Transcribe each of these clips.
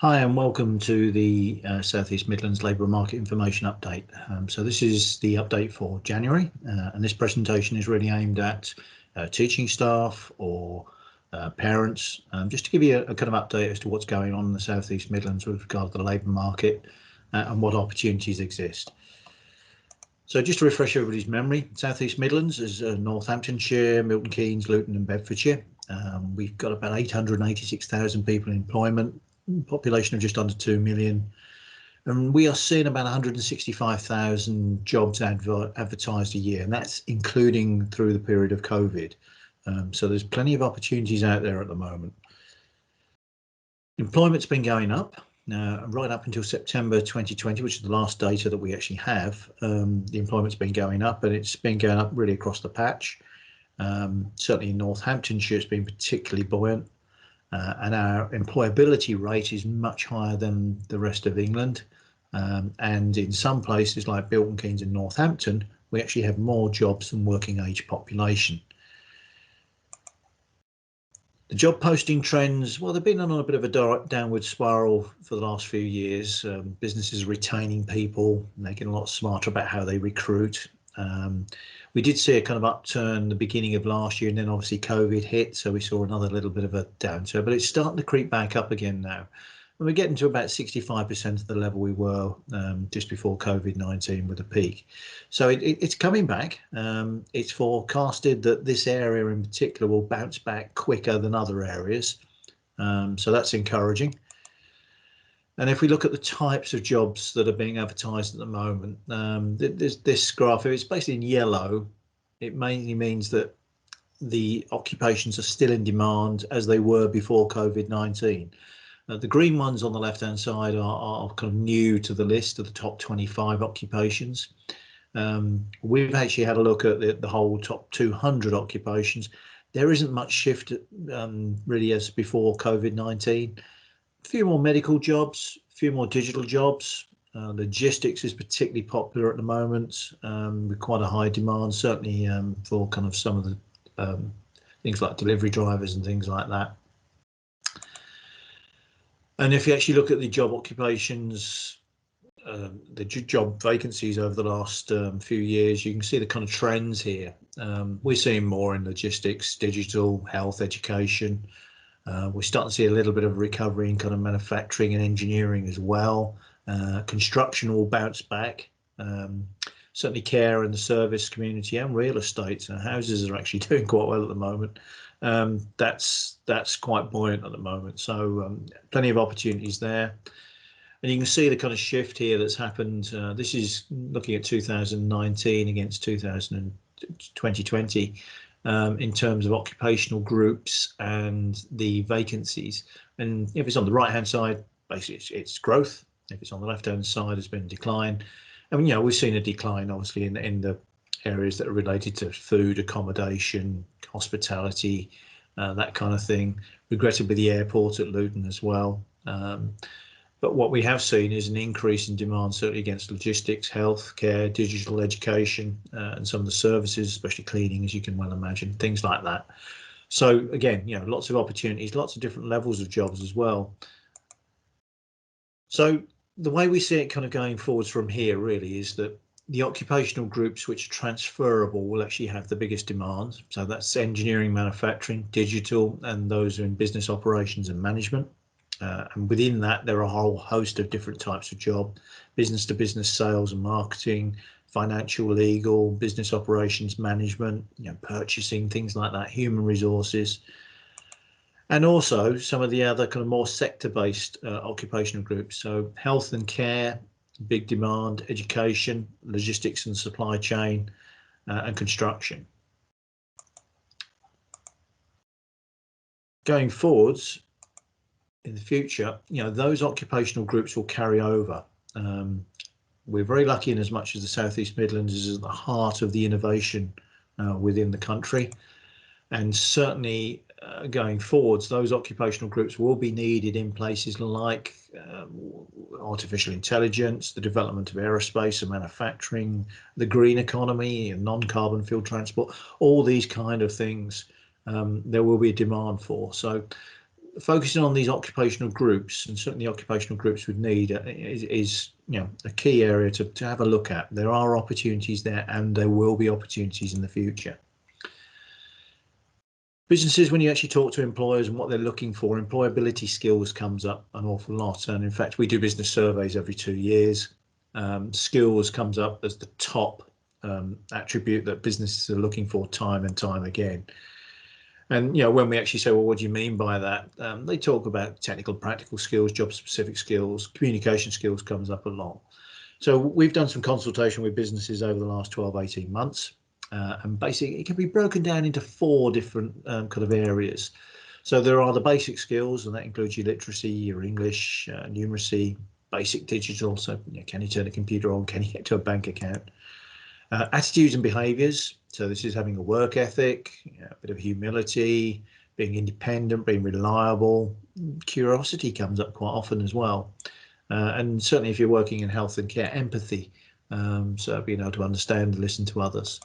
Hi and welcome to the South East Midlands Labour Market Information Update. So this is the update for January and this presentation is really aimed at teaching staff or parents, just to give you a kind of update as to what's going on in the South East Midlands with regard to the labour market and what opportunities exist. So just to refresh everybody's memory, South East Midlands is Northamptonshire, Milton Keynes, Luton and Bedfordshire. We've got about 886,000 people in employment, population of just under 2 million, and we are seeing about 165,000 jobs advertised a year, and that's including through the period of COVID. So there's plenty of opportunities out there at the moment. Employment's been going up right up until September 2020, which is the last data that we actually have. The employment's been going up, and it's been going up really across the patch. Certainly in Northamptonshire, it's been particularly buoyant. And our employability rate is much higher than the rest of England. And in some places like Milton Keynes and Northampton, we actually have more jobs than working age population. The job posting trends, well, they've been on a bit of a downward spiral for the last few years. Businesses are retaining people, making a lot smarter about how they recruit. We did see a kind of upturn the beginning of last year, and then obviously COVID hit, so we saw another little bit of a downturn, but it's starting to creep back up again now. And we're getting to about 65% of the level we were just before COVID-19 with a peak. So it's coming back. It's forecasted that this area in particular will bounce back quicker than other areas. So that's encouraging. And if we look at the types of jobs that are being advertised at the moment, this graph, it's basically in yellow. It mainly means that the occupations are still in demand as they were before COVID-19. The green ones on the left-hand side are kind of new to the list of the top 25 occupations. We've actually had a look at the whole top 200 occupations. There isn't much shift really as before COVID-19. A few more medical jobs, a few more digital jobs. Logistics is particularly popular at the moment with quite a high demand, certainly for kind of some of the things like delivery drivers and things like that. And if you actually look at the job occupations, the job vacancies over the last few years, you can see the kind of trends here. We're seeing more in logistics, digital, health, education. We're starting to see a little bit of recovery in kind of manufacturing and engineering as well. Construction will bounce back. Certainly care and the service community and real estate. Houses are actually doing quite well at the moment. That's quite buoyant at the moment. So plenty of opportunities there. And you can see the kind of shift here that's happened. This is looking at 2019 against 2020. In terms of occupational groups and the vacancies. And if it's on the right hand side, basically it's growth. If it's on the left hand side, it's been a decline. I mean, we've seen a decline obviously in the areas that are related to food, accommodation, hospitality, that kind of thing. Regrettably, the airport at Luton as well. But what we have seen is an increase in demand, certainly against logistics, health, care, digital education, and some of the services, especially cleaning, as you can well imagine, things like that. So again, lots of opportunities, lots of different levels of jobs as well. So the way we see it kind of going forwards from here really is that the occupational groups which are transferable will actually have the biggest demand. So that's engineering, manufacturing, digital, and those are in business operations and management. And within that, there are a whole host of different types of job, business to business sales and marketing, financial, legal, business operations management, purchasing, things like that, human resources. And also some of the other kind of more sector-based occupational groups. So health and care, big demand, education, logistics and supply chain, and construction. Going forwards, in the future, those occupational groups will carry over. We're very lucky in as much as the South East Midlands is at the heart of the innovation within the country. And certainly going forwards, those occupational groups will be needed in places like artificial intelligence, the development of aerospace and manufacturing, the green economy and non-carbon fuel transport, all these kind of things there will be a demand for. So focusing on these occupational groups, and certainly occupational groups with need, is a key area to have a look at. There are opportunities there, and there will be opportunities in the future. Businesses, when you actually talk to employers and what they're looking for, employability skills comes up an awful lot. And in fact, we do business surveys every 2 years. Skills comes up as the top attribute that businesses are looking for time and time again. And when we actually say, well, what do you mean by that? They talk about technical, practical skills, job-specific skills, communication skills comes up a lot. So we've done some consultation with businesses over the last 12, 18 months. And basically, it can be broken down into 4 different kind of areas. So there are the basic skills, and that includes your literacy, your English, numeracy, basic digital. So can you turn a computer on? Can you get to a bank account? Attitudes and behaviours. So this is having a work ethic, a bit of humility, being independent, being reliable. Curiosity comes up quite often as well. And certainly if you're working in health and care, empathy. So being able to understand and listen to others.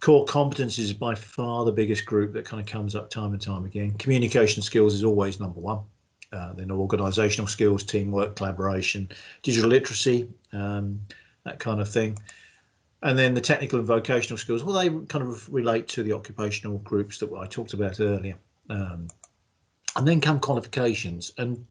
Core competencies is by far the biggest group that kind of comes up time and time again. Communication skills is always number 1. Then organisational skills, teamwork, collaboration, digital literacy, that kind of thing. And then the technical and vocational skills, well, they kind of relate to the occupational groups that I talked about earlier. And then come qualifications. And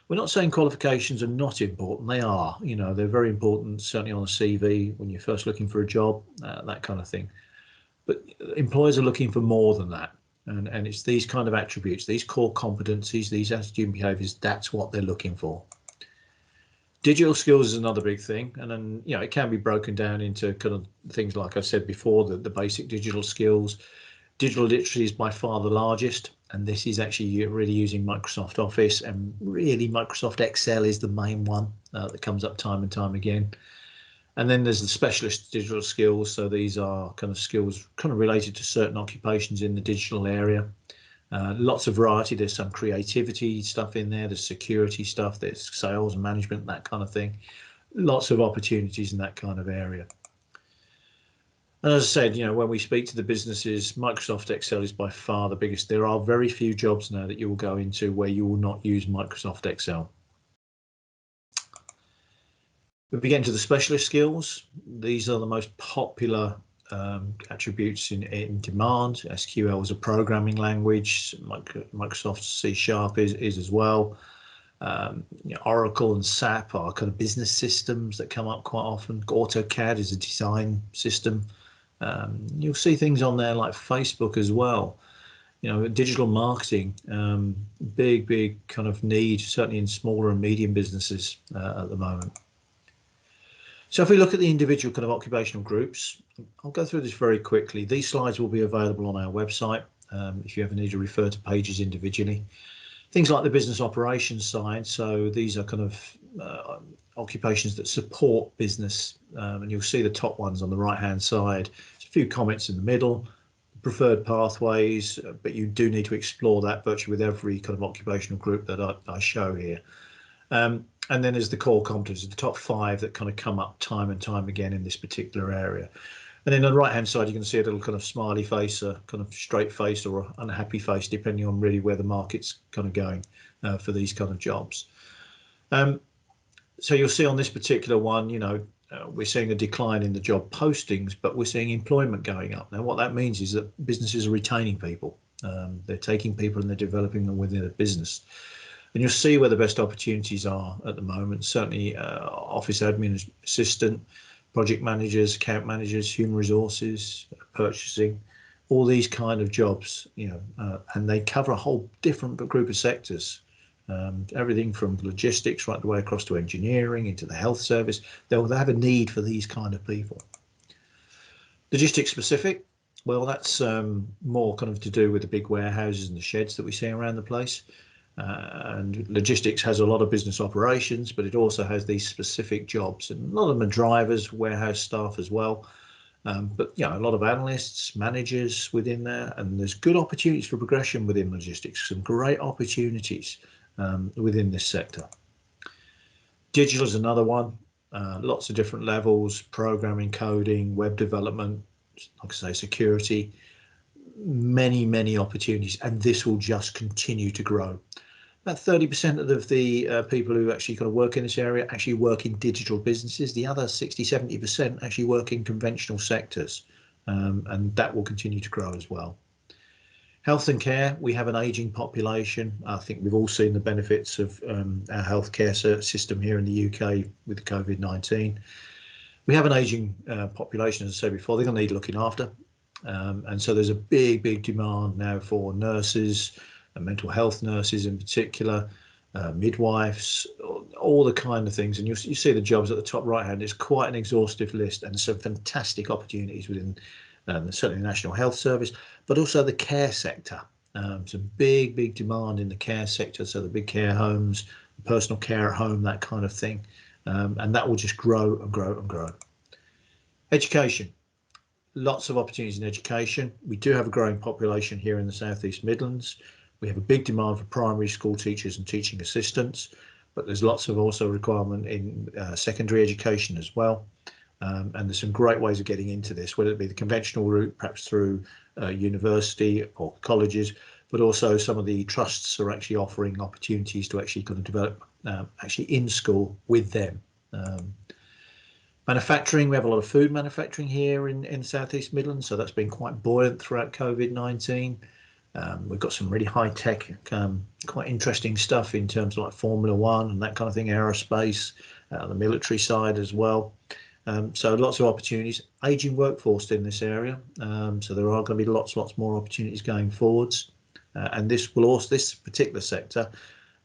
we're not saying qualifications are not important. They are, they're very important, certainly on a CV when you're first looking for a job, that kind of thing. But employers are looking for more than that. And it's these kind of attributes, these core competencies, these attitude and behaviours, that's what they're looking for. Digital skills is another big thing. And then, it can be broken down into kind of things like I said before, the basic digital skills. Digital literacy is by far the largest. And this is actually really using Microsoft Office, and really Microsoft Excel is the main one that comes up time and time again. And then there's the specialist digital skills. So these are kind of skills kind of related to certain occupations in the digital area. Lots of variety. There's some creativity stuff in there. There's security stuff. There's sales and management, that kind of thing. Lots of opportunities in that kind of area. And as I said, when we speak to the businesses, Microsoft Excel is by far the biggest. There are very few jobs now that you will go into where you will not use Microsoft Excel. If we get into the specialist skills, these are the most popular attributes in demand. SQL is a programming language. Microsoft C# is as well. Oracle and SAP are kind of business systems that come up quite often. AutoCAD is a design system. You'll see things on there like Facebook as well. Digital marketing, big kind of need, certainly in smaller and medium businesses at the moment. So if we look at the individual kind of occupational groups, I'll go through this very quickly. These slides will be available on our website if you ever need to refer to pages individually. Things like the business operations side. So these are kind of occupations that support business, and you'll see the top ones on the right hand side. There's a few comments in the middle, preferred pathways, but you do need to explore that virtually with every kind of occupational group that I show here. And then there's the core competencies, the top 5 that kind of come up time and time again in this particular area. And then on the right hand side, you can see a little kind of smiley face, a kind of straight face or an unhappy face, depending on really where the market's kind of going for these kind of jobs. So you'll see on this particular one, we're seeing a decline in the job postings, but we're seeing employment going up. Now, what that means is that businesses are retaining people. They're taking people and they're developing them within a business. And you'll see where the best opportunities are at the moment. Certainly office admin assistant, project managers, account managers, human resources, purchasing, all these kind of jobs, and they cover a whole different group of sectors. Everything from logistics right the way across to engineering, into the health service. They'll have a need for these kind of people. Logistics specific, well, that's more kind of to do with the big warehouses and the sheds that we see around the place. And logistics has a lot of business operations, but it also has these specific jobs, and a lot of them are drivers, warehouse staff as well. But a lot of analysts, managers within there, and there's good opportunities for progression within logistics, some great opportunities within this sector. Digital is another one, lots of different levels, programming, coding, web development, like I say, security. many opportunities, and this will just continue to grow. About 30% of the people who actually kind of work in this area actually work in digital businesses. The other 60-70% actually work in conventional sectors, and that will continue to grow as well. Health and care, we have an ageing population. I think we've all seen the benefits of our healthcare system here in the UK with COVID-19. We have an ageing population, as I said before. They're going to need looking after. And so there's a big demand now for nurses, and mental health nurses in particular, midwives, all the kind of things. And you see the jobs at the top right hand. It's quite an exhaustive list, and some fantastic opportunities within certainly the National Health Service, but also the care sector. Some big demand in the care sector, so the big care homes, personal care at home, that kind of thing. And that will just grow and grow. Education. Lots of opportunities in education. We do have a growing population here in the South East Midlands. We have a big demand for primary school teachers and teaching assistants, but there's lots of also requirement in secondary education as well. And there's some great ways of getting into this, whether it be the conventional route, perhaps through university or colleges, but also some of the trusts are actually offering opportunities to actually kind of develop actually in school with them. Manufacturing, we have a lot of food manufacturing here in South East Midlands, so that's been quite buoyant throughout COVID-19. We've got some really high-tech, quite interesting stuff in terms of like Formula One and that kind of thing, aerospace, the military side as well. So lots of opportunities. Aging workforce in this area, so there are going to be lots more opportunities going forwards, and this particular sector,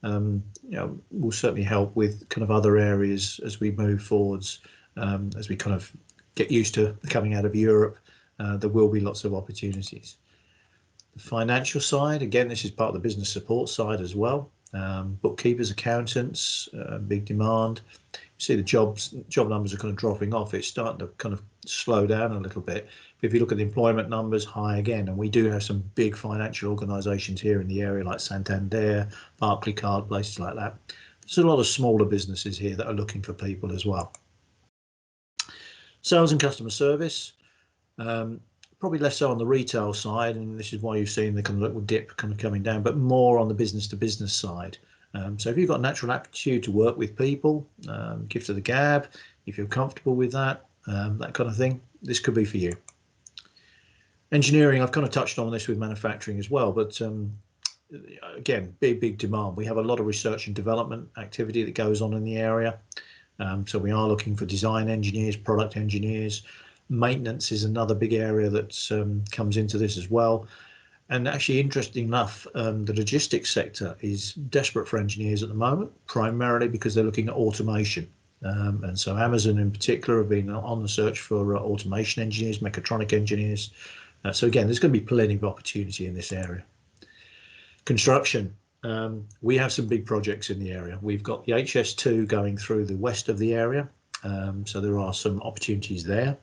will certainly help with kind of other areas as we move forwards. As we kind of get used to coming out of Europe, there will be lots of opportunities. The financial side, again, this is part of the business support side as well. Bookkeepers, accountants, big demand. You see the job numbers are kind of dropping off. It's starting to kind of slow down a little bit. But if you look at the employment numbers, high again, and we do have some big financial organisations here in the area like Santander, Barclaycard, places like that. There's a lot of smaller businesses here that are looking for people as well. Sales and customer service, probably less so on the retail side, and this is why you've seen the kind of little dip kind of coming down, but more on the business to business side. So if you've got natural aptitude to work with people, gift of the gab, you feel comfortable with that, that kind of thing, this could be for you. Engineering, I've kind of touched on this with manufacturing as well, but again, big demand. We have a lot of research and development activity that goes on in the area. So we are looking for design engineers, product engineers. Maintenance is another big area that comes into this as well. And actually, interesting enough, the logistics sector is desperate for engineers at the moment, primarily because they're looking at automation. And so Amazon in particular have been on the search for automation engineers, mechatronic engineers. So again, there's going to be plenty of opportunity in this area. Construction. We have some big projects in the area. We've got the HS2 going through the west of the area, so there are some opportunities there.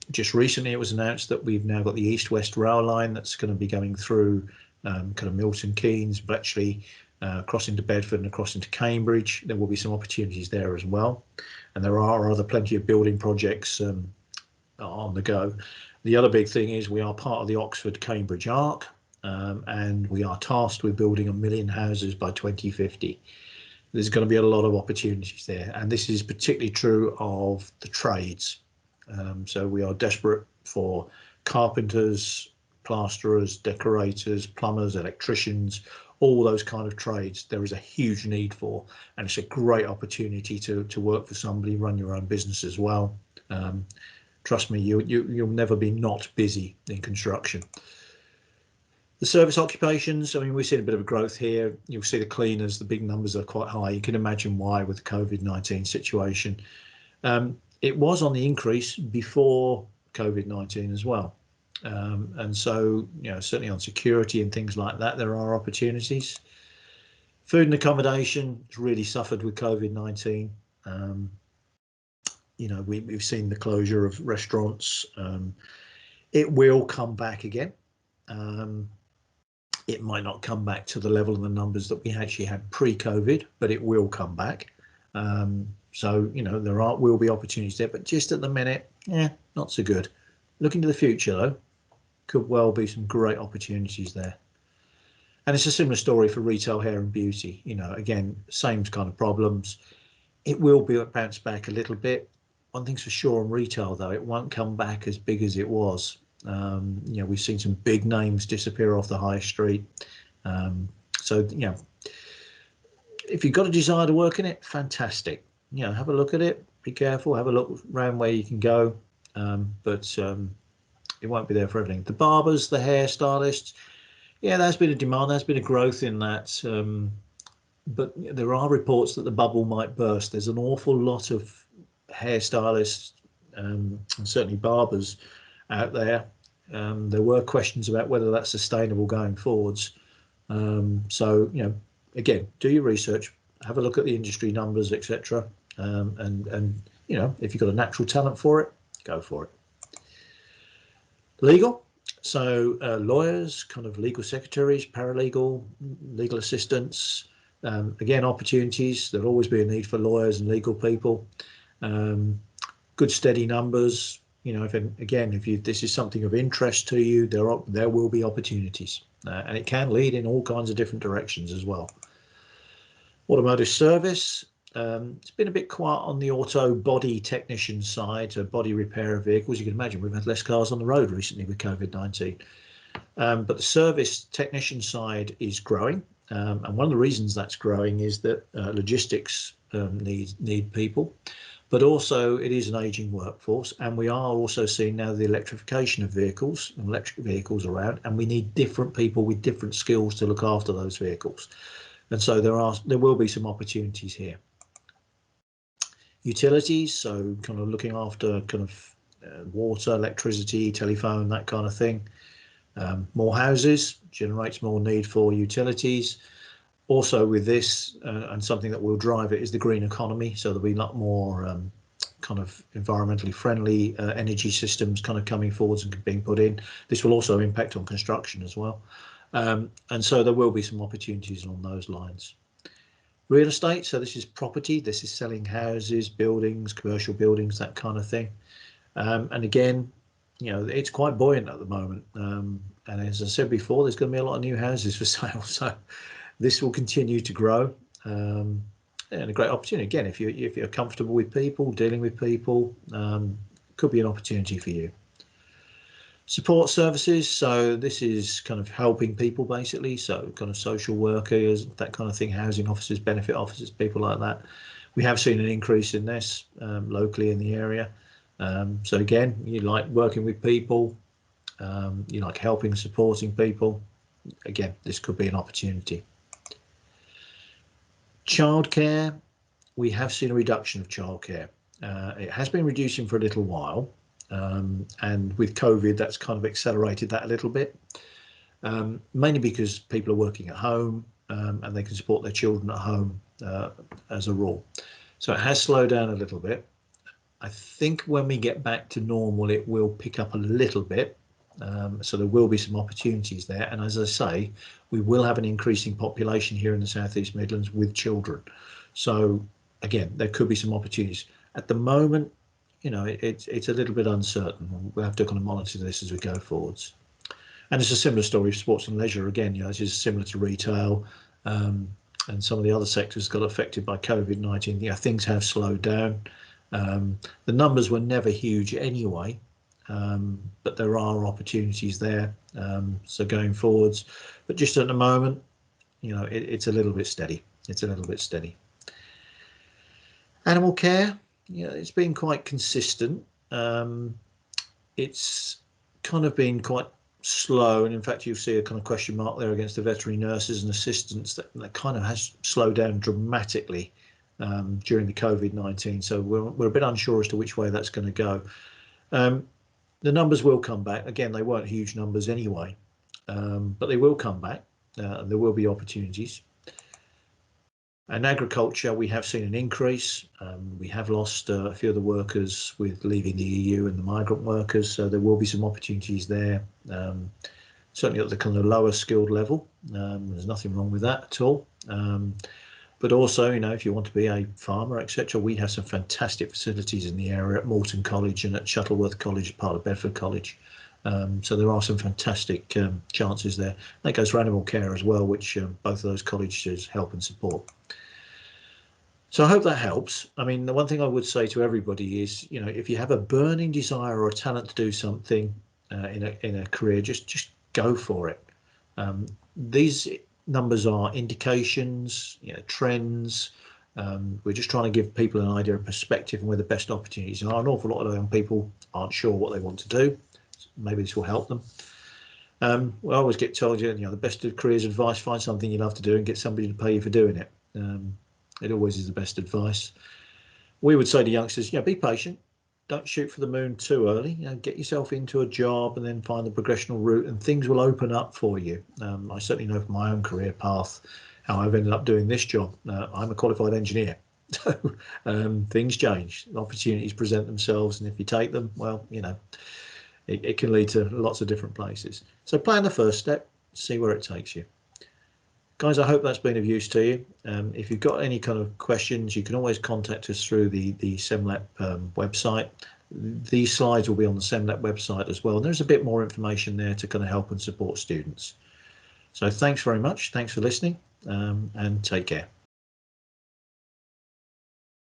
Just recently it was announced that we've now got the east-west rail line that's going to be going through kind of Milton Keynes, Bletchley, across into Bedford and across into Cambridge. There will be some opportunities there as well, and there are plenty of building projects on the go. The other big thing is we are part of the Oxford-Cambridge Arc. And we are tasked with building 1 million houses by 2050. There's going to be a lot of opportunities there, and this is particularly true of the trades. So we are desperate for carpenters, plasterers, decorators, plumbers, electricians, all those kind of trades. There is a huge need for, and it's a great opportunity to work for somebody, run your own business as well. Trust me, you'll never be not busy in construction. The service occupations, I mean, we've seen a bit of a growth here. You'll see the cleaners, the big numbers are quite high. You can imagine why with the COVID-19 situation. It was on the increase before COVID-19 as well. And so, certainly on security and things like that, there are opportunities. Food and accommodation has really suffered with COVID-19. We've seen the closure of restaurants. It will come back again. It might not come back to the level and the numbers that we actually had pre-COVID, but it will come back. So, there will be opportunities there, but just at the minute, not so good. Looking to the future, though. could well be some great opportunities there. And it's a similar story for retail, hair and beauty. You know, again, same kind of problems. It will be bounce back a little bit. One thing's for sure on retail, though, it won't come back as big as it was. You know, we've seen some big names disappear off the high street. So, you know, if you've got a desire to work in it, fantastic. You know, have a look at it, be careful, have a look around where you can go. But it won't be there for everything. The barbers, the hairstylists, yeah, there's been a demand, there's been a growth in that. But there are reports that the bubble might burst. There's an awful lot of hairstylists and certainly barbers out there. There were questions about whether that's sustainable going forwards. So, you know, again, do your research, have a look at the industry numbers, etc. And you know, if you've got a natural talent for it, go for it. Legal. So lawyers, kind of legal secretaries, paralegal, legal assistants. Again, opportunities. There'll always be a need for lawyers and legal people. Good steady numbers. You know, if this is something of interest to you, there will be opportunities, and it can lead in all kinds of different directions as well. Automotive Service. It's been a bit quiet on the auto body technician side, so body repair of vehicles. You can imagine we've had less cars on the road recently with COVID-19. But the service technician side is growing. And one of the reasons that's growing is that logistics need people, but also it is an aging workforce. And we are also seeing now the electrification of vehicles and electric vehicles around, and we need different people with different skills to look after those vehicles. And so there will be some opportunities here. Utilities, so kind of looking after kind of water, electricity, telephone, that kind of thing. More houses generates more need for utilities. Also with this, and something that will drive it, is the green economy. So there'll be a lot more kind of environmentally friendly energy systems kind of coming forwards and being put in. This will also impact on construction as well. And so there will be some opportunities along those lines. Real estate, so this is property, this is selling houses, buildings, commercial buildings, that kind of thing. And again, you know, it's quite buoyant at the moment. And as I said before, there's going to be a lot of new houses for sale. So this will continue to grow. And a great opportunity. Again, if you're comfortable with people, dealing with people, could be an opportunity for you. Support services, so this is kind of helping people basically, so kind of social workers, that kind of thing, housing officers, benefit officers, people like that. We have seen an increase in this locally in the area. So again, you like working with people, you like helping, supporting people. Again, this could be an opportunity. Childcare, we have seen a reduction of childcare. It has been reducing for a little while. And with COVID, that's kind of accelerated that a little bit, mainly because people are working at home and they can support their children at home as a rule. So it has slowed down a little bit. I think when we get back to normal, it will pick up a little bit. So there will be some opportunities there. And as I say, we will have an increasing population here in the South East Midlands with children. So again, there could be some opportunities. At the moment, you know, it's a little bit uncertain. We'll have to kind of monitor this as we go forwards. And it's a similar story for sports and leisure. Again, you know, this is similar to retail, and some of the other sectors got affected by COVID-19. You know, things have slowed down. The numbers were never huge anyway, but there are opportunities there. So going forwards, but just at the moment, you know, it's a little bit steady. It's a little bit steady. Animal care. Yeah, it's been quite consistent. It's kind of been quite slow, and in fact you'll see a kind of question mark there against the veterinary nurses and assistants. That kind of has slowed down dramatically during the COVID-19. So we're a bit unsure as to which way that's going to go. The numbers will come back. Again, they weren't huge numbers anyway, but they will come back. There will be opportunities. And agriculture, we have seen an increase. We have lost a few of the workers with leaving the EU and the migrant workers, so there will be some opportunities there. Certainly at the kind of lower skilled level. There's nothing wrong with that at all. But also, you know, if you want to be a farmer, etc., we have some fantastic facilities in the area at Moulton College and at Shuttleworth College, part of Bedford College. So there are some fantastic chances there. That goes for animal care as well, which both of those colleges help and support. So I hope that helps. I mean, the one thing I would say to everybody is, you know, if you have a burning desire or a talent to do something in a career, just go for it. These numbers are indications, you know, trends. We're just trying to give people an idea of perspective and where the best opportunities are. An awful lot of young people aren't sure what they want to do. Maybe this will help them. I always get told, you know, the best of careers advice: find something you love to do and get somebody to pay you for doing it. It always is the best advice. We would say to youngsters, you know, be patient. Don't shoot for the moon too early. You know, get yourself into a job and then find the progressional route, and things will open up for you. I certainly know from my own career path how I've ended up doing this job. I'm a qualified engineer, so things change. Opportunities present themselves, and if you take them, well, you know, it can lead to lots of different places. So plan the first step, see where it takes you. Guys, I hope that's been of use to you. If you've got any kind of questions, you can always contact us through the SEMLEP website. These slides will be on the SEMLEP website as well. And there's a bit more information there to kind of help and support students. So thanks very much. Thanks for listening, and take care.